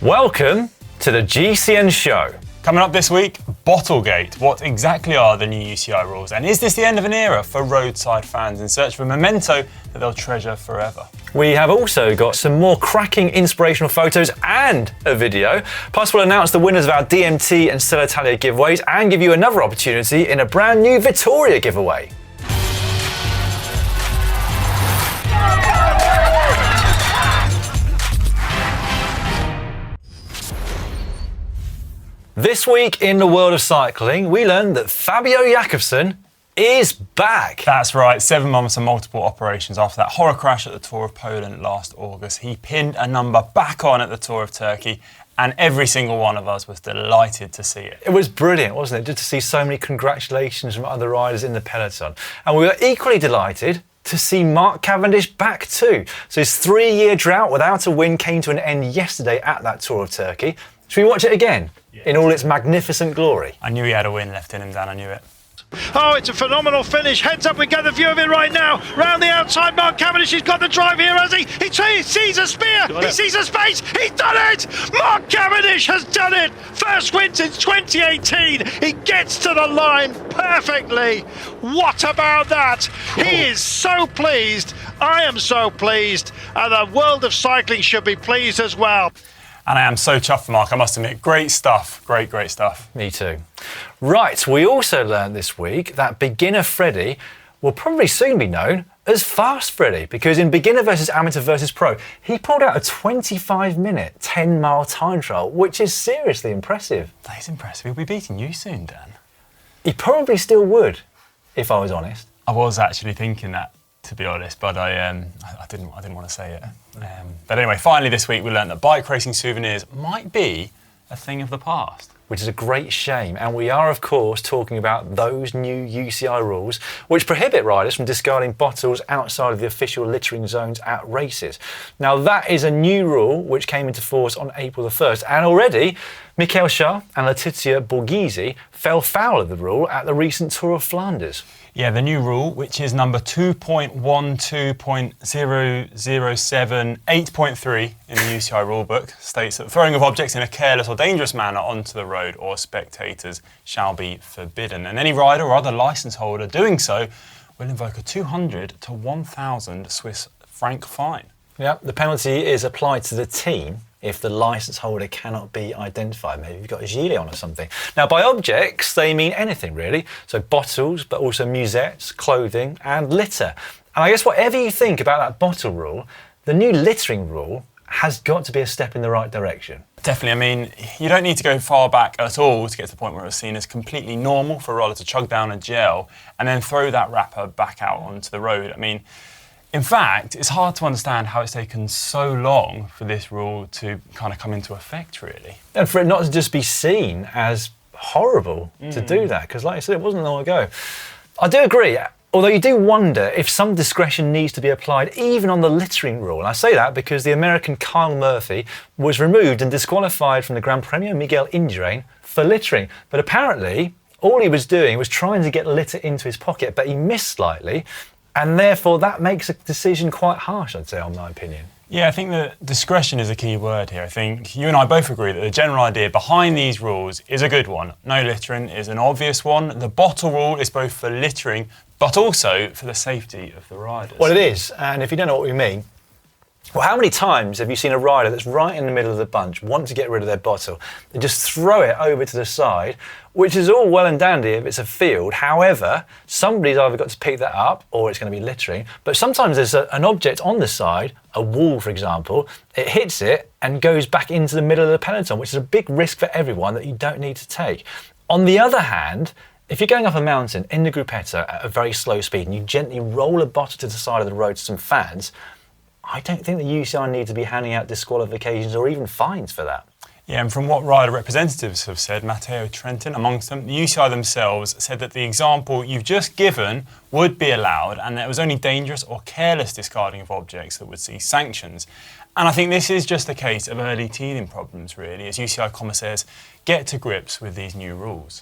Welcome to the GCN Show. Coming up this week, Bottlegate. What exactly are the new UCI rules? And is this the end of an era for roadside fans in search of a memento that they'll treasure forever? We have also got some more cracking inspirational photos and a video. Plus, we'll announce the winners of our DMT and Stella Italia giveaways and give you another opportunity in a brand new Vittoria giveaway. This week in the world of cycling, we learned that Fabio Jakobsen is back. That's right, 7 months and multiple operations after that horror crash at the Tour of Poland last August. He pinned a number back on at the Tour of Turkey, and every single one of us was delighted to see it. It was brilliant, wasn't it? Just to see so many congratulations from other riders in the peloton. And we were equally delighted to see Mark Cavendish back too. So his 3-year drought without a win came to an end yesterday at that Tour of Turkey. Should we watch it again? Yeah. In all its magnificent glory? I knew he had a win left in him, Dan, I knew it. Oh, it's a phenomenal finish. Heads up, we get the view of it right now. Round the outside, Mark Cavendish, he's got the drive here, has he? He sees a spear, he sees a space, he's done it! Mark Cavendish has done it! First win since 2018. He gets to the line perfectly. What about that? He is so pleased. I am so pleased. And the world of cycling should be pleased as well. And I am so chuffed for Mark, I must admit. Great stuff. Great stuff. Me too. Right, we also learned this week that beginner Freddie will probably soon be known as Fast Freddie, because in beginner versus amateur versus pro, he pulled out a 25-minute, 10-mile time trial, which is seriously impressive. That is impressive. He'll be beating you soon, Dan. He probably still would, if I was honest. I was actually thinking that, to be honest, but I didn't want to say it. But anyway, finally this week we learned that bike racing souvenirs might be a thing of the past. Which is a great shame. And we are, of course, talking about those new UCI rules which prohibit riders from discarding bottles outside of the official littering zones at races. Now, that is a new rule which came into force on April the 1st. And already, Michael Schär and Letizia Borghese fell foul of the rule at the recent Tour of Flanders. Yeah, the new rule, which is number 2.12.007.8.3 in the UCI rulebook, states that throwing of objects in a careless or dangerous manner onto the road or spectators shall be forbidden. And any rider or other licence holder doing so will invoke a 200 to 1,000 Swiss franc fine. Yeah, the penalty is applied to the team if the licence holder cannot be identified. Maybe you've got a gilet on or something. Now, by objects, they mean anything really. So bottles, but also musettes, clothing, and litter. And I guess whatever you think about that bottle rule, the new littering rule has got to be a step in the right direction. Definitely. I mean, you don't need to go far back at all to get to the point where it's seen as completely normal for a rider to chug down a gel and then throw that wrapper back out onto the road. I mean, in fact, it's hard to understand how it's taken so long for this rule to kind of come into effect, really. And for it not to just be seen as horrible to do that, because like I said, it wasn't long ago. I do agree, although you do wonder if some discretion needs to be applied even on the littering rule. And I say that because the American Kyle Murphy was removed and disqualified from the Gran Premio Miguel Indurain for littering. But apparently, all he was doing was trying to get litter into his pocket, but he missed slightly. And therefore, that makes a decision quite harsh, I'd say, in my opinion. Yeah, I think that discretion is a key word here. I think you and I both agree that the general idea behind these rules is a good one. No littering is an obvious one. The bottle rule is both for littering, but also for the safety of the riders. Well, it is. And if you don't know what we mean, well, how many times have you seen a rider that's right in the middle of the bunch, want to get rid of their bottle, and just throw it over to the side, which is all well and dandy if it's a field. However, somebody's either got to pick that up or it's going to be littering. But sometimes there's an object on the side, a wall, for example, it hits it and goes back into the middle of the peloton, which is a big risk for everyone that you don't need to take. On the other hand, if you're going up a mountain in the gruppetto at a very slow speed and you gently roll a bottle to the side of the road to some fans, I don't think the UCI need to be handing out disqualifications or even fines for that. Yeah, and from what rider representatives have said, Matteo Trentin amongst them, the UCI themselves said that the example you've just given would be allowed and that it was only dangerous or careless discarding of objects that would see sanctions. And I think this is just a case of early teething problems, really, as UCI commissaires get to grips with these new rules.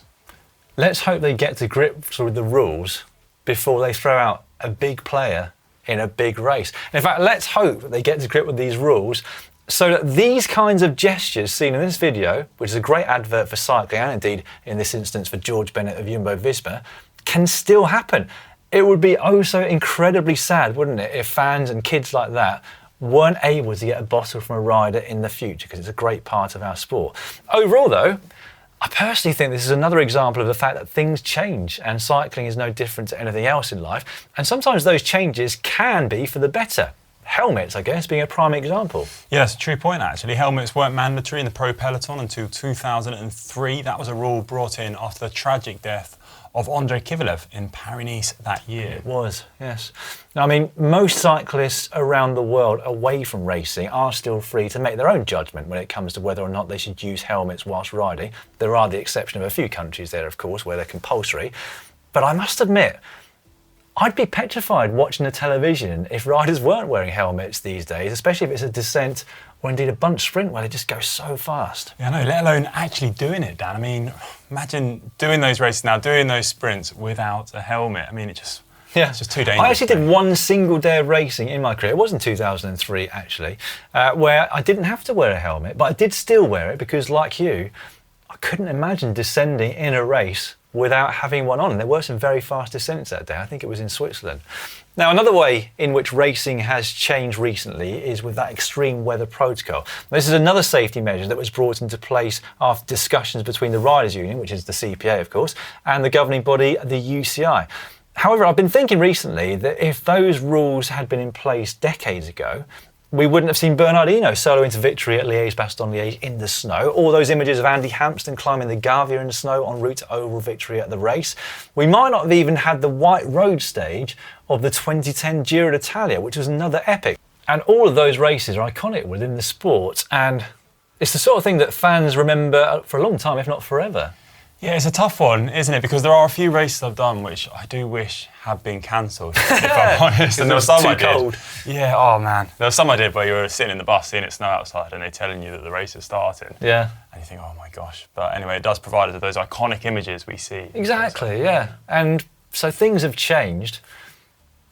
Let's hope they get to grips with the rules before they throw out a big player in a big race. And in fact, let's hope that they get to grip with these rules so that these kinds of gestures seen in this video, which is a great advert for cycling and indeed in this instance for George Bennett of Jumbo-Visma, can still happen. It would be oh so incredibly sad, wouldn't it, if fans and kids like that weren't able to get a bottle from a rider in the future, because it's a great part of our sport. Overall though, I personally think this is another example of the fact that things change, and cycling is no different to anything else in life, and sometimes those changes can be for the better. Helmets, I guess, being a prime example. Yeah, that's a true point, actually. Helmets weren't mandatory in the pro peloton until 2003. That was a rule brought in after the tragic death of Andrei Kivilev in Paris-Nice that year. It was, yes. Now, I mean, most cyclists around the world away from racing are still free to make their own judgment when it comes to whether or not they should use helmets whilst riding. There are the exception of a few countries there, of course, where they're compulsory. But I must admit, I'd be petrified watching the television if riders weren't wearing helmets these days, especially if it's a descent or indeed a bunch sprint where they just go so fast. Yeah, I know, let alone actually doing it, Dan. I mean, imagine doing those races now, doing those sprints without a helmet. I mean, it's just too dangerous. I actually did one single day of racing in my career. It wasn't 2003, actually, where I didn't have to wear a helmet, but I did still wear it because, like you, I couldn't imagine descending in a race without having one on. And there were some very fast descents that day. I think it was in Switzerland. Now, another way in which racing has changed recently is with that extreme weather protocol. This is another safety measure that was brought into place after discussions between the Riders' Union, which is the CPA, of course, and the governing body, the UCI. However, I've been thinking recently that if those rules had been in place decades ago, we wouldn't have seen Bernardino solo into victory at Liège-Bastogne-Liège in the snow. All those images of Andy Hampsten climbing the Gavia in the snow en route to overall victory at the race. We might not have even had the white road stage of the 2010 Giro d'Italia, which was another epic. And all of those races are iconic within the sport, and it's the sort of thing that fans remember for a long time, if not forever. Yeah, it's a tough one, isn't it? Because there are a few races I've done which I do wish had been cancelled, if I'm honest. And there were some I did. Cold. Yeah, oh man. There were some I did where you were sitting in the bus, seeing it snow outside, and they're telling you that the race is starting. Yeah. And you think, oh my gosh. But anyway, it does provide those iconic images we see. Exactly, yeah. And so things have changed.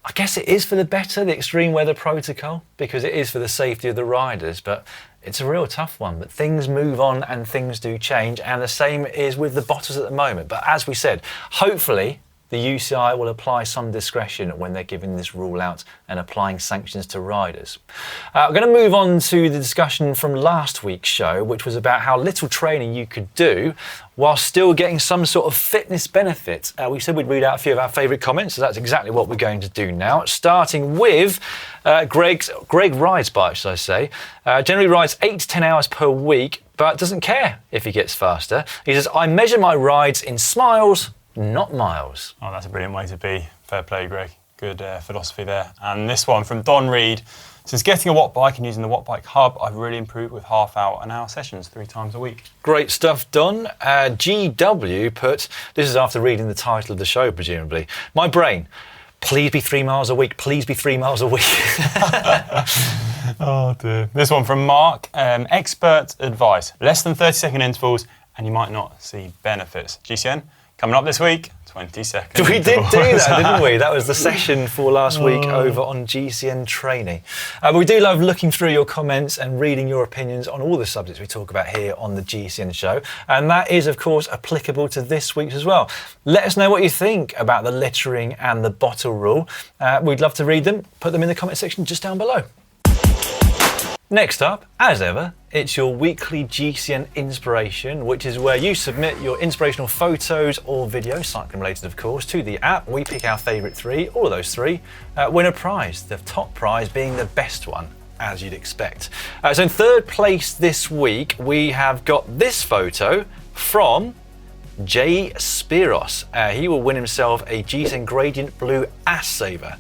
I guess it is for the better, the extreme weather protocol, because it is for the safety of the riders, but it's a real tough one. But things move on and things do change, and the same is with the bottles at the moment. But as we said, hopefully the UCI will apply some discretion when they're giving this rule out and applying sanctions to riders. We're going to move on to the discussion from last week's show, which was about how little training you could do while still getting some sort of fitness benefit. We said we'd read out a few of our favourite comments, so that's exactly what we're going to do now. Starting with Greg rides bikes, I say. Generally rides 8 to 10 hours per week, but doesn't care if he gets faster. He says, I measure my rides in smiles, not miles. Oh, that's a brilliant way to be. Fair play, Greg. Good philosophy there. And this one from Don Reed. Since getting a Watt bike and using the Watt Bike Hub, I've really improved with half-hour and hour sessions 3 times a week. Great stuff, Don. GW put, this is after reading the title of the show, presumably. My brain, please be 3 miles a week. Please be 3 miles a week. Oh, dear. This one from Mark. Expert advice. Less than 30-second intervals and you might not see benefits. GCN? Coming up this week, 20 seconds. We did do that, didn't we? That was the session for last week over on GCN Training. But we do love looking through your comments and reading your opinions on all the subjects we talk about here on the GCN show. And that is, of course, applicable to this week's as well. Let us know what you think about the littering and the bottle rule. We'd love to read them. Put them in the comment section just down below. Next up, as ever, it's your weekly GCN Inspiration, which is where you submit your inspirational photos or videos, cycling related of course, to the app. We pick our favourite 3, all of those 3, win a prize, the top prize being the best one, as you'd expect. So in third place this week, we have got this photo from Jay Spiros. He will win himself a GCN Gradient Blue Ass Saver.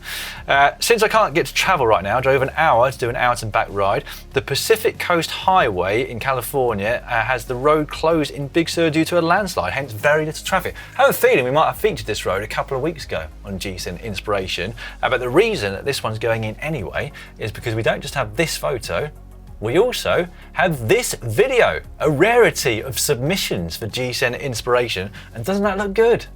Since I can't get to travel right now, I drove an hour to do an out and back ride. The Pacific Coast Highway in California has the road closed in Big Sur due to a landslide, hence very little traffic. I have a feeling we might have featured this road a couple of weeks ago on GCN Inspiration, but the reason that this one's going in anyway is because we don't just have this photo, we also have this video, a rarity of submissions for GCN Inspiration, and doesn't that look good?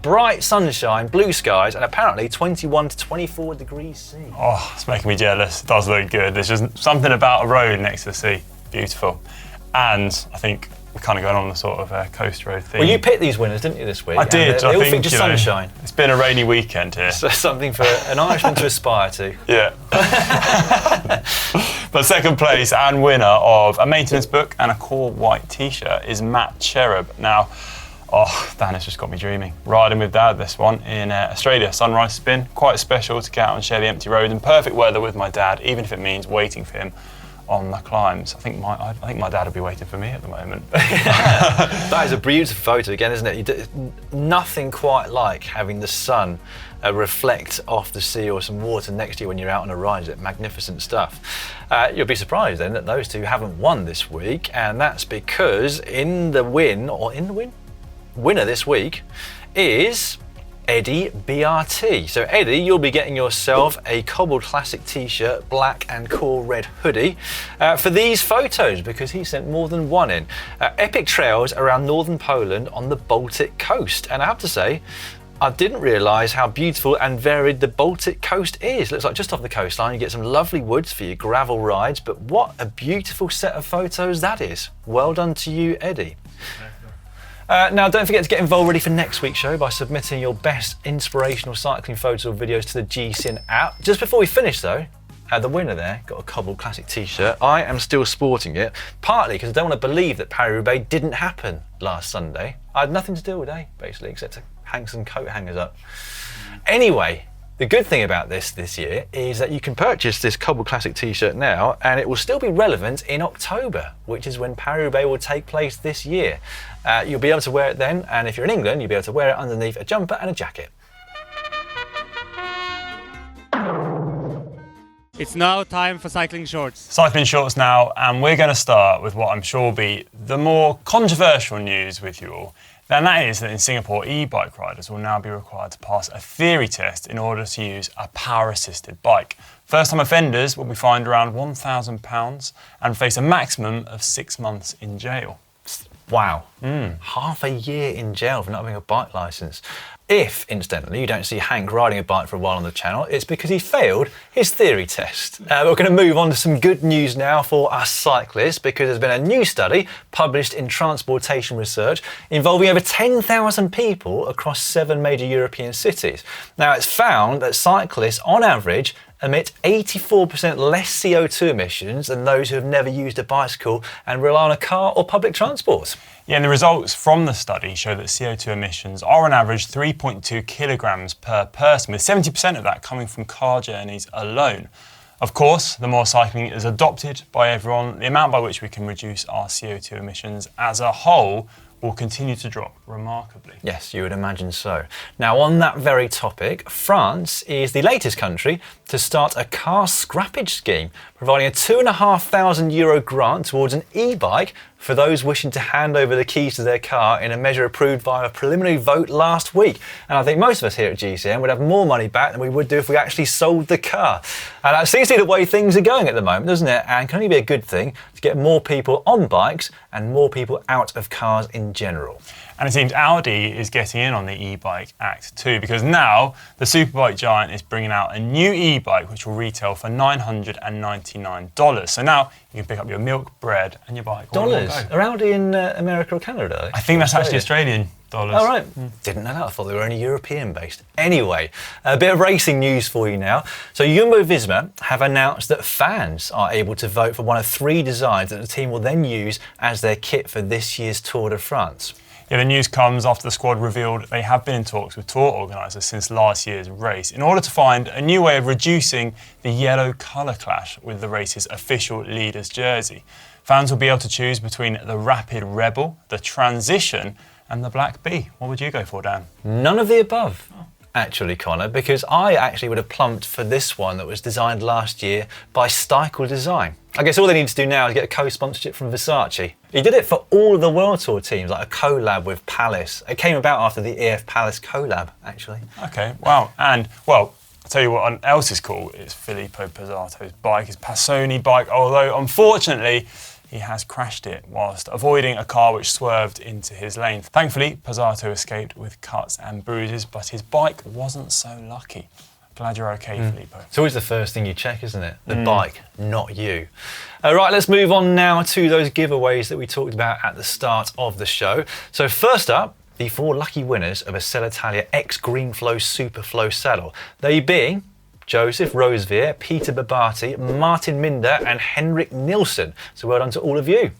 bright sunshine, blue skies, and apparently 21 to 24 degrees C. Oh, it's making me jealous. It does look good. There's just something about a road next to the sea. Beautiful. And I think we're kind of going on the sort of coast road thing. Well, you picked these winners, didn't you, this week? I did. They all feature sunshine. It's been a rainy weekend here. So something for an Irishman to aspire to. Yeah. But second place and winner of a maintenance book and a core white t-shirt is Matt Cherub. Now, Dan has just got me dreaming. Riding with Dad this one in Australia, sunrise spin. Quite special to get out and share the empty road and perfect weather with my dad, even if it means waiting for him on the climbs. I think my dad will be waiting for me at the moment. That is a beautiful photo again, isn't it? Nothing quite like having the sun reflect off the sea or some water next to you when you're out on a ride. It's magnificent stuff. You'll be surprised then that those two haven't won this week, and that's because winner this week is Eddie BRT. So Eddie, you'll be getting yourself a Cobbled Classic t-shirt, black and core red hoodie for these photos, because he sent more than one in. Epic trails around northern Poland on the Baltic coast. And I have to say, I didn't realise how beautiful and varied the Baltic coast is. Looks like just off the coastline you get some lovely woods for your gravel rides, but what a beautiful set of photos that is. Well done to you, Eddie. Now, don't forget to get involved ready for next week's show by submitting your best inspirational cycling photos or videos to the GCN app. Just before we finish though, the winner there got a Cobbled Classic t-shirt. I am still sporting it, partly because I don't want to believe that Paris-Roubaix didn't happen last Sunday. I had nothing to do all day, basically, except to hang some coat hangers up. Anyway, the good thing about this year is that you can purchase this Cobbled Classic t-shirt now, and it will still be relevant in October, which is when Paris-Roubaix will take place this year. You'll be able to wear it then, and if you're in England, you'll be able to wear it underneath a jumper and a jacket. It's now time for cycling shorts. Cycling shorts now, and we're going to start with what I'm sure will be the more controversial news with you all. And that is that in Singapore, e-bike riders will now be required to pass a theory test in order to use a power-assisted bike. First-time offenders will be fined around £1,000 and face a maximum of 6 months in jail. Wow. Half a year in jail for not having a bike licence. If, incidentally, you don't see Hank riding a bike for a while on the channel, it's because he failed his theory test. We're going to move on to some good news now for us cyclists, because there's been a new study published in Transportation Research involving over 10,000 people across 7 major European cities. Now, it's found that cyclists, on average, emit 84% less CO2 emissions than those who have never used a bicycle and rely on a car or public transport. Yeah, and the results from the study show that CO2 emissions are on average 3.2 kilograms per person, with 70% of that coming from car journeys alone. Of course, the more cycling is adopted by everyone, the amount by which we can reduce our CO2 emissions as a whole will continue to drop remarkably. Yes, you would imagine so. Now, on that very topic, France is the latest country to start a car scrappage scheme, providing a €2,500 grant towards an e-bike for those wishing to hand over the keys to their car in a measure approved via a preliminary vote last week. And I think most of us here at GCN would have more money back than we would do if we actually sold the car. And that seems to be the way things are going at the moment, doesn't it? And can only be a good thing to get more people on bikes and more people out of cars in general. And it seems Audi is getting in on the e-bike act too, because now the superbike giant is bringing out a new e-bike which will retail for $999. So now you can pick up your milk, bread and your bike. Dollars? Are Audi in America or Canada? I think that's actually Australian dollars. Oh, right. Didn't know that. I thought they were only European based. Anyway, a bit of racing news for you now. So Jumbo-Visma have announced that fans are able to vote for one of 3 designs that the team will then use as their kit for this year's Tour de France. Yeah, the news comes after the squad revealed they have been in talks with tour organisers since last year's race in order to find a new way of reducing the yellow colour clash with the race's official leader's jersey. Fans will be able to choose between the Rapid Rebel, the Transition and the Black Bee. What would you go for, Dan? None of the above. Actually, Conor, because I actually would have plumped for this one that was designed last year by Stikel Design. I guess all they need to do now is get a co-sponsorship from Versace. He did it for all of the World Tour teams, like a collab with Palace. It came about after the EF Palace collab, actually. Okay, wow. And, well, I'll tell you what else is cool. It's Filippo Pozzato's bike, his Passoni bike, although, unfortunately, he has crashed it whilst avoiding a car which swerved into his lane. Thankfully, Pozzato escaped with cuts and bruises, but his bike wasn't so lucky. Glad you're okay, Filippo. It's always the first thing you check, isn't it? The bike, not you. Right, let's move on now to those giveaways that we talked about at the start of the show. So first up, the 4 lucky winners of a Celitalia X Greenflow Superflow saddle. They being Joseph Rosevear, Peter Babati, Martin Minder and Henrik Nilsson. So well done to all of you.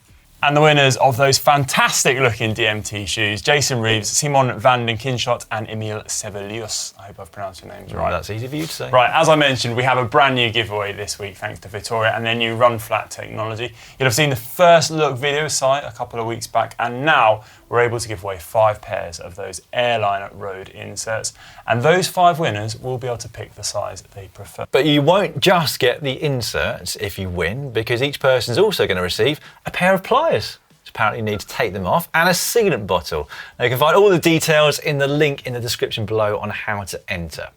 And the winners of those fantastic looking DMT shoes, Jason Reeves, Simon van den Kinschot and Emil Sevelius. I hope I've pronounced your names right. That's easy for you to say. Right, as I mentioned, we have a brand new giveaway this week thanks to Vittoria and their new Run Flat technology. You'll have seen the first look video site a couple of weeks back, and now we're able to give away 5 pairs of those airline road inserts. And those 5 winners will be able to pick the size they prefer. But you won't just get the inserts if you win, because each person's also going to receive a pair of pliers. Apparently you need to take them off, and a sealant bottle. Now you can find all the details in the link in the description below on how to enter.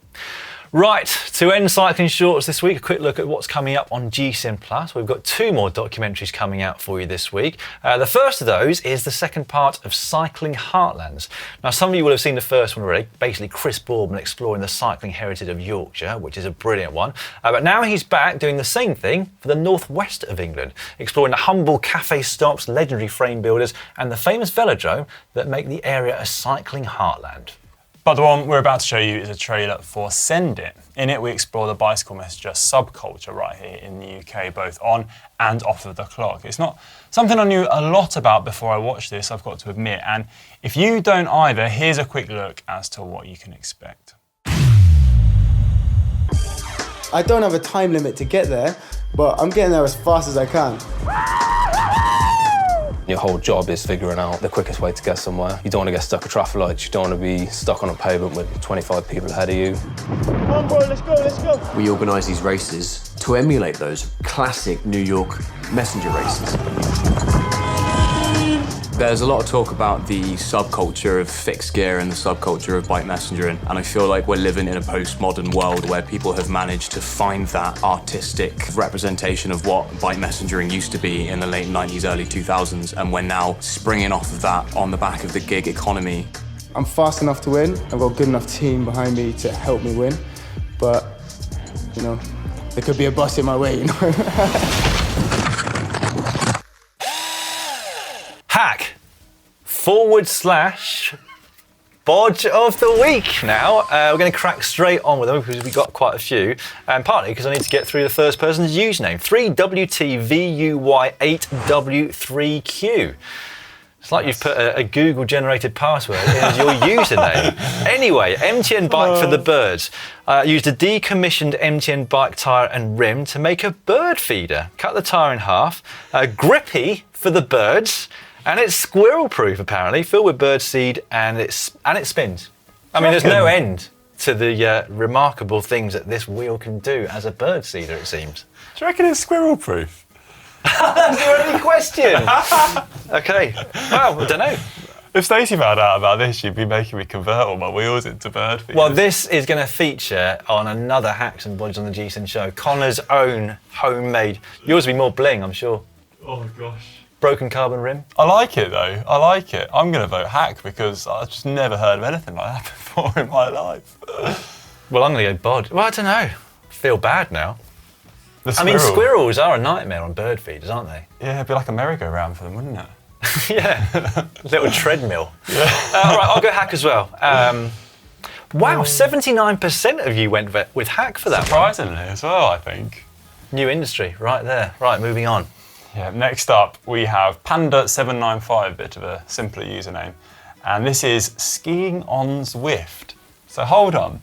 Right, to end Cycling Shorts this week, a quick look at what's coming up on GCN Plus. We've got 2 more documentaries coming out for you this week. The first of those is the second part of Cycling Heartlands. Now, some of you will have seen the first one already, basically Chris Boardman exploring the cycling heritage of Yorkshire, which is a brilliant one. But now he's back doing the same thing for the northwest of England, exploring the humble cafe stops, legendary frame builders, and the famous velodrome that make the area a cycling heartland. But the one we're about to show you is a trailer for Send It. In it, we explore the bicycle messenger subculture right here in the UK, both on and off of the clock. It's not something I knew a lot about before I watched this, I've got to admit. And if you don't either, here's a quick look as to what you can expect. I don't have a time limit to get there, but I'm getting there as fast as I can. Your whole job is figuring out the quickest way to get somewhere. You don't want to get stuck at traffic lights. You don't want to be stuck on a pavement with 25 people ahead of you. Come on, boy, let's go, let's go. We organise these races to emulate those classic New York messenger races. There's a lot of talk about the subculture of fixed gear and the subculture of bike messengering, and I feel like we're living in a postmodern world where people have managed to find that artistic representation of what bike messengering used to be in the late 90s, early 2000s, and we're now springing off of that on the back of the gig economy. I'm fast enough to win. I've got a good enough team behind me to help me win, but, you know, there could be a bus in my way, you know? Hack / Bodge of the week now. We're going to crack straight on with them because we've got quite a few, and partly because I need to get through the first person's username. 3WTVUY8W3Q. It's like you've put a Google-generated password in as your username. Anyway, MTN Bike for the birds. Used a decommissioned MTN bike tyre and rim to make a bird feeder. Cut the tyre in half. Grippy for the birds. And it's squirrel-proof, apparently, filled with bird seed, and it spins. I mean, there's no end to the remarkable things that this wheel can do as a bird seeder, it seems. Do you reckon it's squirrel-proof? That's your only question. Okay. Well, I don't know. If Stacey found out about this, she'd be making me convert all my wheels into bird feeders. Well, this is going to feature on another Hacks and Bodges on the GCN Show. Connor's own homemade. Yours will be more bling, I'm sure. Oh, gosh. Broken carbon rim. I like it, though. I like it. I'm going to vote hack because I've just never heard of anything like that before in my life. Well, I'm going to go bod. Well, I don't know. I feel bad now. The I mean, squirrels are a nightmare on bird feeders, aren't they? Yeah, it'd be like a merry-go-round for them, wouldn't it? Yeah. Little treadmill. Yeah. All right, I'll go hack as well. Wow, 79% of you went with hack for that. Surprisingly as well, I think. New industry, right there. Right, moving on. Yeah, next up we have Panda795, bit of a simpler username. And this is skiing on Zwift. So hold on.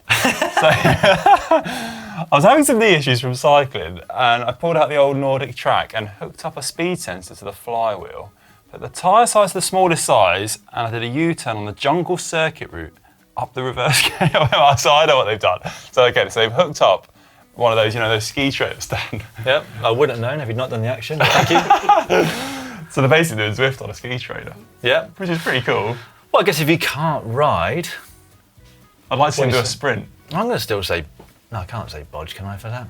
I was having some knee issues from cycling, and I pulled out the old Nordic track and hooked up a speed sensor to the flywheel. But the tyre size is the smallest size, and I did a U-turn on the jungle circuit route up the reverse scale. So I know what they've done. So okay, so they've hooked up one of those, you know, those ski trailers stand. Yep, I wouldn't have known if you'd not done the action. Thank you. So they're basically doing Zwift on a ski trailer. Yeah. Which is pretty cool. Well, I guess if you can't ride... I'd like to see them do a sprint. I'm going to still say... No, I can't say bodge, can I, for that?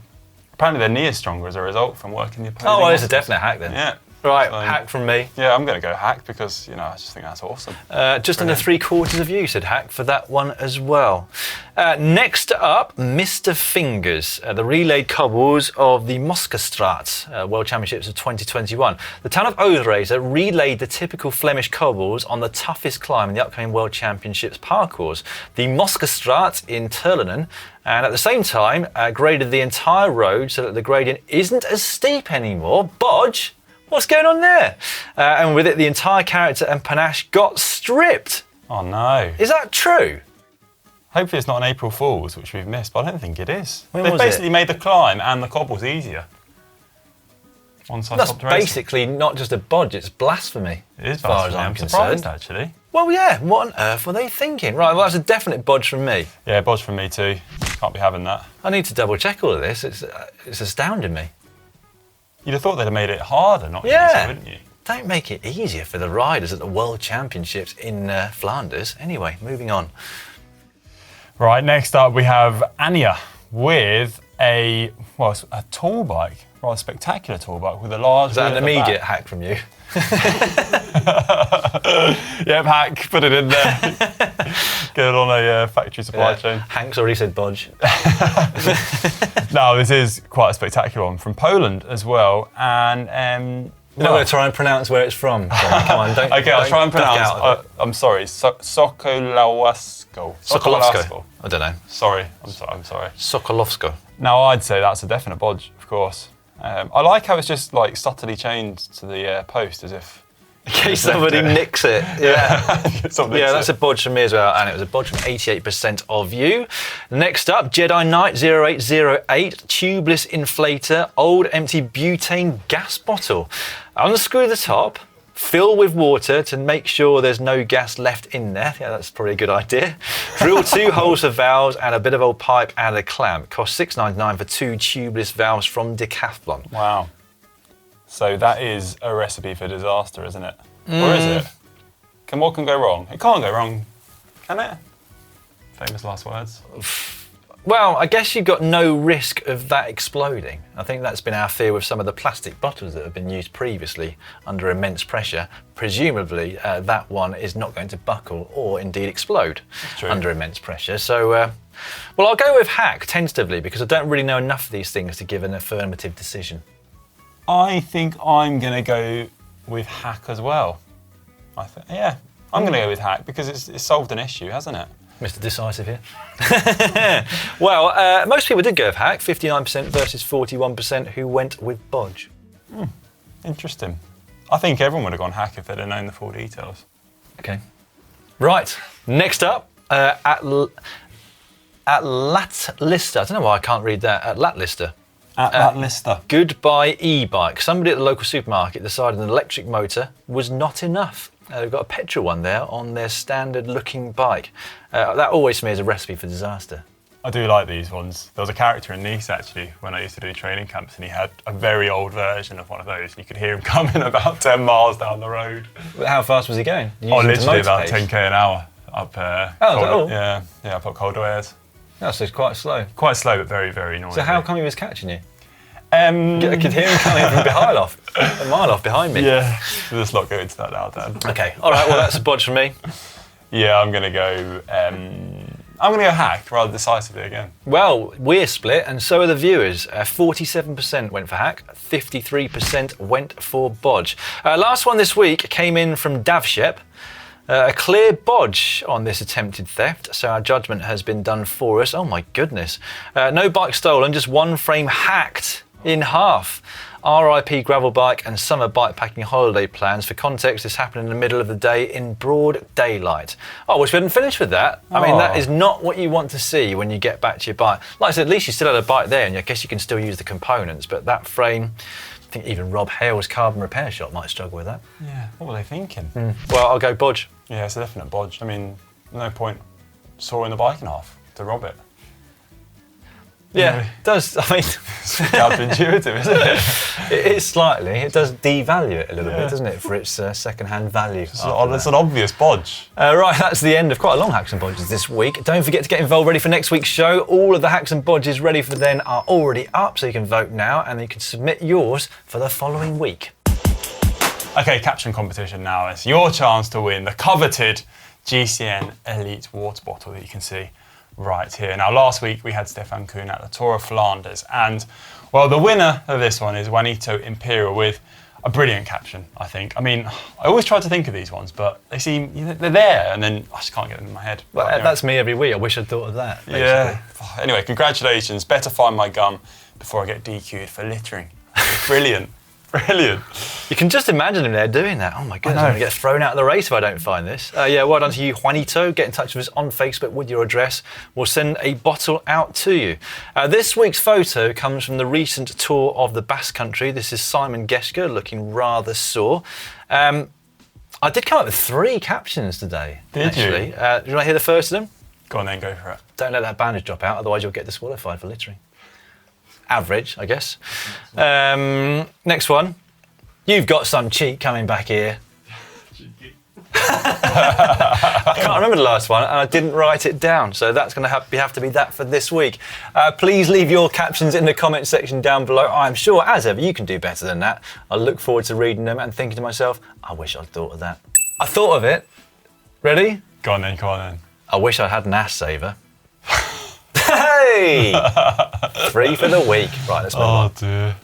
Apparently their knee is stronger as a result from working the opposing Oh, well, it's a muscles. definite hack then. Yeah. Right, hack from me. Yeah, I'm going to go hack because, I just think that's awesome. Just under 3/4 of you said hack for that one as well. Next up, Mr. Fingers, the relayed cobbles of the Moskstraat World Championships of 2021. The town of Oudreeze relayed the typical Flemish cobbles on the toughest climb in the upcoming World Championships parcours, the Moskstraat in Turlenen, and at the same time graded the entire road so that the gradient isn't as steep anymore. Bodge, what's going on there? And with it, the entire character and panache got stripped. Oh no. Is that true? Hopefully it's not an April Fool's, which we've missed, but I don't think it is. When They've was basically it? made the climb and the cobbles easier. That's basically not just a bodge, it's blasphemy. It is as far as blasphemy. I'm I'm concerned. surprised, actually. Well, yeah, what on earth were they thinking? Right, well, that's a definite bodge from me. Yeah, bodge from me too. Can't be having that. I need to double check all of this. It's astounding me. You'd have thought they'd have made it harder, not Yeah. easier, wouldn't you? Don't make it easier for the riders at the World Championships in Flanders. Anyway, moving on. Right, next up we have Anya with a tall bike, rather a spectacular tall bike with a large. Is that wheel an at the immediate back. hack from you? Yep, hack, put it in there. Get it on a factory supply chain. Hank's already said bodge. No, this is quite a spectacular one from Poland as well, and You're not going to try and pronounce where it's from. Come on, don't. okay, I'll try and don't duck pronounce. out of it. I'm sorry, Sokolowsko. Sokolovsko. I don't know. Sorry, I'm sorry. Sokolovsko. Now I'd say that's a definite bodge, of course. I like how it's just like subtly chained to the post, as if. In case somebody nicks it. Yeah. Yeah, that's a bodge from me as well, and it was a bodge from 88% of you. Next up, Jedi Knight 0808, tubeless inflator, old empty butane gas bottle. Unscrew the top, fill with water to make sure there's no gas left in there. Yeah, that's probably a good idea. Drill 2 holes for valves and a bit of old pipe and a clamp. Cost $6.99 for 2 tubeless valves from Decathlon. Wow. So that is a recipe for disaster, isn't it? Or is it? What can go wrong? It can't go wrong, can it? Famous last words. Well, I guess you've got no risk of that exploding. I think that's been our fear with some of the plastic bottles that have been used previously under immense pressure. Presumably, that one is not going to buckle or indeed explode under immense pressure. So, well, I'll go with hack tentatively because I don't really know enough of these things to give an affirmative decision. I think I'm going to go with hack as well. I'm going to go with hack because it's solved an issue, hasn't it? Mr. Decisive here. Well, most people did go with hack, 59% versus 41% who went with bodge. Interesting. I think everyone would have gone hack if they'd have known the full details. Okay. Right, next up, at Latlista. I don't know why I can't read that. At Latlista. At that lister. Goodbye e-bike. Somebody at the local supermarket decided an electric motor was not enough. They've got a petrol one there on their standard looking bike. That always for me is a recipe for disaster. I do like these ones. There was a character in Nice actually when I used to do training camps, and he had a very old version of one of those. You could hear him coming about 10 miles down the road. But how fast was he going? Literally about 10k an hour up all? Yeah, up Calderwares. No, so it's quite slow. Quite slow, but very, very noisy. So how come he was catching you? I could hear him coming from a mile off behind me. Yeah, let's not go into that now, Dan. Okay, all right, well, that's a bodge for me. Yeah, I'm going to go hack rather decisively again. Well, we're split, and so are the viewers. 47% went for hack, 53% went for bodge. Last one this week came in from Davshep. A clear bodge on this attempted theft, so our judgment has been done for us. Oh my goodness. No bike stolen, just one frame hacked in half. RIP gravel bike and summer bikepacking holiday plans. For context, this happened in the middle of the day in broad daylight. I wish we hadn't finished with that. I mean, that is not what you want to see when you get back to your bike. Like I said, at least you still had a bike there, and I guess you can still use the components, but that frame, I think even Rob Hale's carbon repair shop might struggle with that. Yeah, what were they thinking? Well, I'll go bodge. Yeah, it's a definite bodge. I mean, no point sawing the bike in half to rob it. Yeah, it does. I mean, it's counterintuitive, isn't it? It is slightly. It does devalue it a little bit, doesn't it, for its second-hand value. It's an obvious bodge. Right, that's the end of quite a long Hacks and Bodges this week. Don't forget to get involved, ready for next week's show. All of the Hacks and Bodges ready for then are already up, so you can vote now, and you can submit yours for the following week. Okay, caption competition now. It's your chance to win the coveted GCN Elite water bottle that you can see right here. Now, last week we had Stefan Kuhn at the Tour of Flanders, and well, the winner of this one is Juanito Imperial with a brilliant caption, I think. I mean, I always try to think of these ones, but they seem, they're there, and then I just can't get them in my head. Well, anyway. That's me every week. I wish I'd thought of that. Basically. Yeah. Anyway, congratulations. Better find my gum before I get DQ'd for littering. Brilliant. Brilliant. You can just imagine him there doing that. Oh my goodness, I'm going to get thrown out of the race if I don't find this. Yeah, well done to you, Juanito. Get in touch with us on Facebook with your address. We'll send a bottle out to you. This week's photo comes from the recent tour of the Basque Country. This is Simon Geschke looking rather sore. I did come up with 3 captions today. Did you? Do you want to hear the first of them? Go on then, go for it. Don't let that bandage drop out, otherwise you'll get disqualified for littering. Average, I guess. Next one. You've got some cheek coming back here. I can't remember the last one, and I didn't write it down, so that's going to have to be that for this week. Please leave your captions in the comment section down below. I'm sure, as ever, you can do better than that. I look forward to reading them and thinking to myself, I wish I'd thought of that. I thought of it. Ready? Go on then, go on then. I wish I had an ass saver. Hey! 3 for the week. Right, let's move on. Oh dear.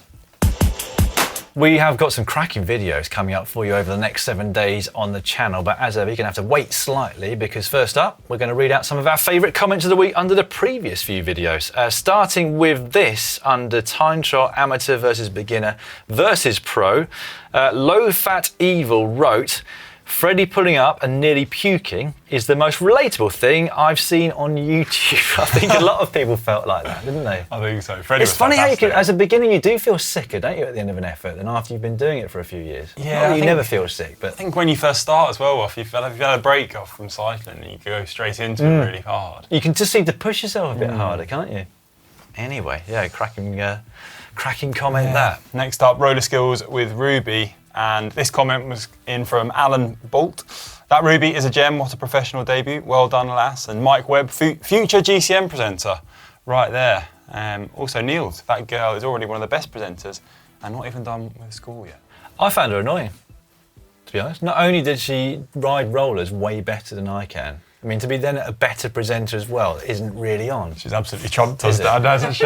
We have got some cracking videos coming up for you over the next 7 days on the channel, but as ever, you're going to have to wait slightly because first up, we're going to read out some of our favourite comments of the week under the previous few videos. Starting with this under time trial amateur versus beginner versus pro. Low Fat Evil wrote, Freddie pulling up and nearly puking is the most relatable thing I've seen on YouTube. I think a lot of people felt like that, didn't they? I think so. Freddie It's was funny how you fantastic. can, as a beginner, you do feel sicker, don't you, at the end of an effort than after you've been doing it for a few years. Yeah, Not that I you think- never feel sick, but I think when you first start as well, if you've had a break off from cycling, you go straight into it really hard. you can just seem to push yourself a bit harder, can't you? Anyway, yeah, cracking comment that. Next up, roller skills with Ruby, and this comment was in from Alan Bolt. That Ruby is a gem. What a professional debut. Well done, lass. And Mike Webb, future GCN presenter, right there. Also, Niels, that girl is already one of the best presenters and not even done with school yet. I found her annoying, to be honest. Not only did she ride rollers way better than I can, I mean, to be then a better presenter as well isn't really on. She's absolutely trumped us, Is it? Dad, hasn't she?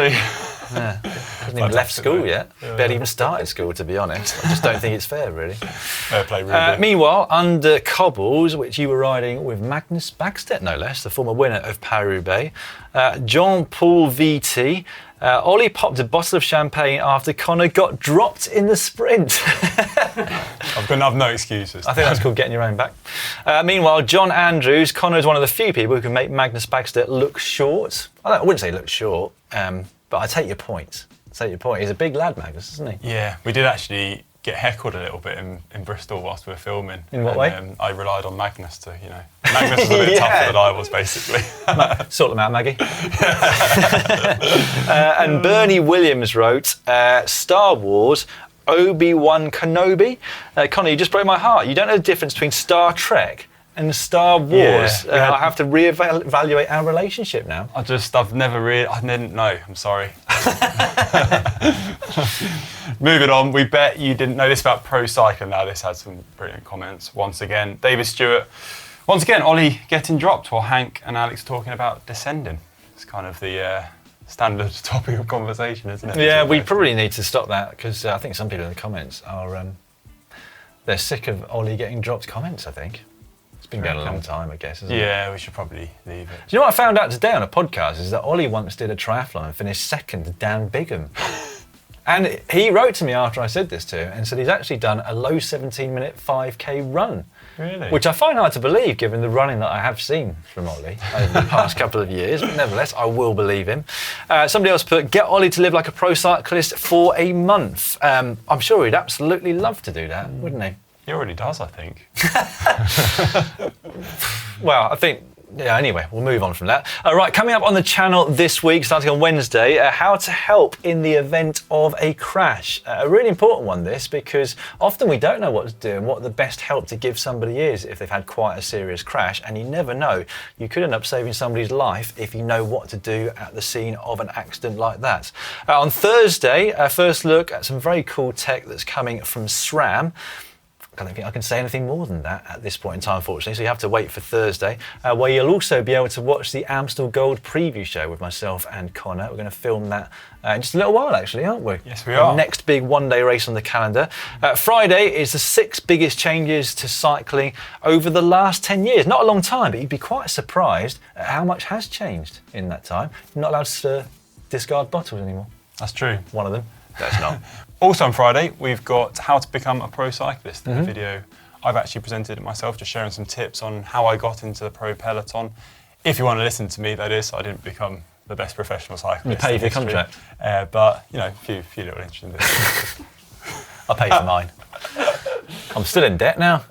Yeah. Hasn't even left school yet. Barely even started school, to be honest. I just don't think it's fair, really. Fair play, Ruby. Meanwhile, under cobbles, which you were riding with Magnus Bagstedt, no less, the former winner of Paris-Roubaix, Jean-Paul VT, Ollie popped a bottle of champagne after Conor got dropped in the sprint. I've got no excuses. I think that's called getting your own back. Meanwhile, John Andrews, Conor is one of the few people who can make Magnus Bagstedt look short. I wouldn't say look short, but I take your point. He's a big lad, Magnus, isn't he? Yeah, we did actually get heckled a little bit in Bristol whilst we were filming. In what way? I relied on Magnus to, Magnus was a bit tougher than I was, basically. Sort them out, Maggie. And Bernie Williams wrote, Star Wars, Obi-Wan Kenobi. Conor, you just broke my heart. You don't know the difference between Star Trek and Star Wars. Yeah, I have to reevaluate our relationship now. I didn't know, I'm sorry. Moving on, we bet you didn't know this about pro cycling. Now this had some brilliant comments. Once again, David Stewart. Once again, Ollie getting dropped while Hank and Alex talking about descending. It's kind of the standard topic of conversation, isn't it? Yeah, we probably need to stop that because I think some people in the comments are they're sick of Ollie getting dropped comments, I think. It's been going a long time, I guess, isn't it? Yeah, we should probably leave it. Do you know what I found out today on a podcast is that Ollie once did a triathlon and finished second to Dan Bigham. And he wrote to me after I said this to him and said he's actually done a low 17-minute 5K run. Really? Which I find hard to believe given the running that I have seen from Ollie over the past couple of years, but nevertheless, I will believe him. Somebody else put, get Ollie to live like a pro cyclist for a month. I'm sure he'd absolutely love to do that, wouldn't he? He already does, I think. Well, I think, yeah, anyway, we'll move on from that. Right, coming up on the channel this week, starting on Wednesday, how to help in the event of a crash. A really important one, this, because often we don't know what to do and what the best help to give somebody is if they've had quite a serious crash, and you never know. You could end up saving somebody's life if you know what to do at the scene of an accident like that. On Thursday, first look at some very cool tech that's coming from SRAM. I don't think I can say anything more than that at this point in time, unfortunately. So you have to wait for Thursday, where you'll also be able to watch the Amstel Gold preview show with myself and Conor. We're going to film that in just a little while, actually, aren't we? Yes, we are. Next big one-day race on the calendar. Friday is the 6 biggest changes to cycling over the last 10 years. Not a long time, but you'd be quite surprised at how much has changed in that time. You're not allowed to discard bottles anymore. That's true. One of them. That's not. Also on Friday, we've got how to become a pro cyclist. A video I've actually presented it myself, just sharing some tips on how I got into the pro peloton. If you want to listen to me, that is, I didn't become the best professional cyclist. You pay for your contract? But, you know, a few little interesting bits. I paid for mine. I'm still in debt now.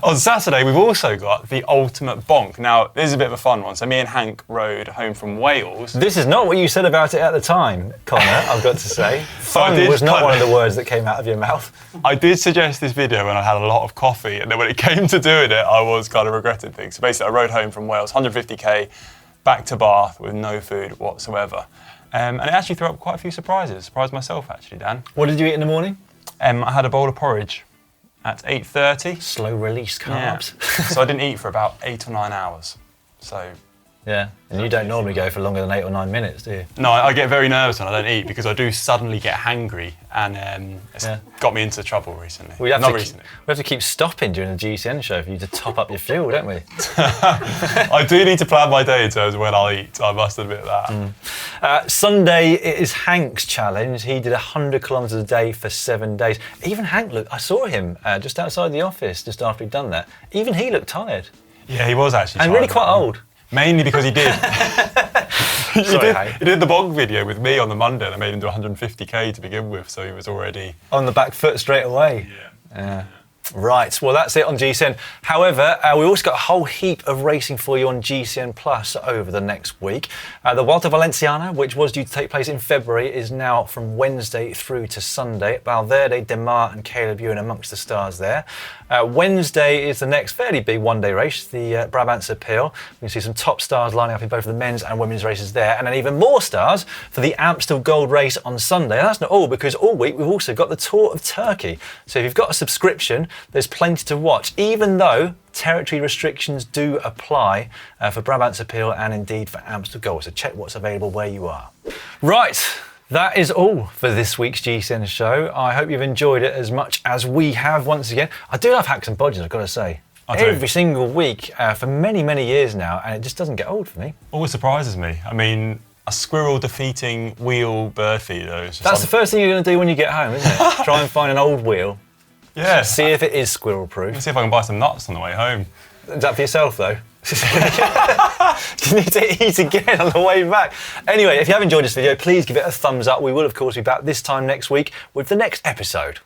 On Saturday, we've also got the ultimate bonk. Now, this is a bit of a fun one. So me and Hank rode home from Wales. This is not what you said about it at the time, Conor, I've got to say. Fun was not one of the words that came out of your mouth. I did suggest this video when I had a lot of coffee, and then when it came to doing it, I was kind of regretting things. So basically, I rode home from Wales, 150k, back to Bath with no food whatsoever. And it actually threw up quite a few surprises. Surprised myself, actually, Dan. What did you eat in the morning? I had a bowl of porridge at 8:30. Slow release carbs. Yeah. So I didn't eat for about 8 or 9 hours. So yeah, and you don't normally go for longer than 8 or 9 minutes, do you? no, I get very nervous when I don't eat because I do suddenly get hangry, and it's got me into trouble recently. We have to keep stopping during the GCN show for you to top up your fuel, don't we? I do need to plan my day in terms of when I'll eat, I must admit that. Sunday is Hank's challenge. He did 100 kilometres a day for 7 days. Even Hank looked, I saw him just outside the office just after he'd done that. Even he looked tired. Yeah, he was actually and tired, really quite old. Mainly because he did. he Sorry, did the bog video with me on the Monday and I made him do 150k to begin with, so he was already... on the back foot straight away. Yeah. Right, well that's it on GCN. However, we also got a whole heap of racing for you on GCN Plus over the next week. The Vuelta Valenciana, which was due to take place in February, is now from Wednesday through to Sunday. Valverde, Demar and Caleb Ewan amongst the stars there. Wednesday is the next fairly big one-day race, the Brabantse Pijl. We can see some top stars lining up in both the men's and women's races there, and then even more stars for the Amstel Gold race on Sunday. And that's not all, because all week we've also got the Tour of Turkey. So if you've got a subscription, there's plenty to watch, even though territory restrictions do apply for Brabantse Pijl and indeed for Amstel Gold. So check what's available where you are. Right. That is all for this week's GCN show. I hope you've enjoyed it as much as we have once again. I do love hacks and bodges, I've got to say. Every single week for many, many years now, and it just doesn't get old for me. Always surprises me. I mean, a squirrel defeating wheel bird feeder. That's the first thing you're going to do when you get home, isn't it? Try and find an old wheel. Yeah. See if it is squirrel proof. Let's see if I can buy some nuts on the way home. Is that for yourself though? You need to eat again on the way back. Anyway, if you have enjoyed this video, please give it a thumbs up. We will, of course, be back this time next week with the next episode.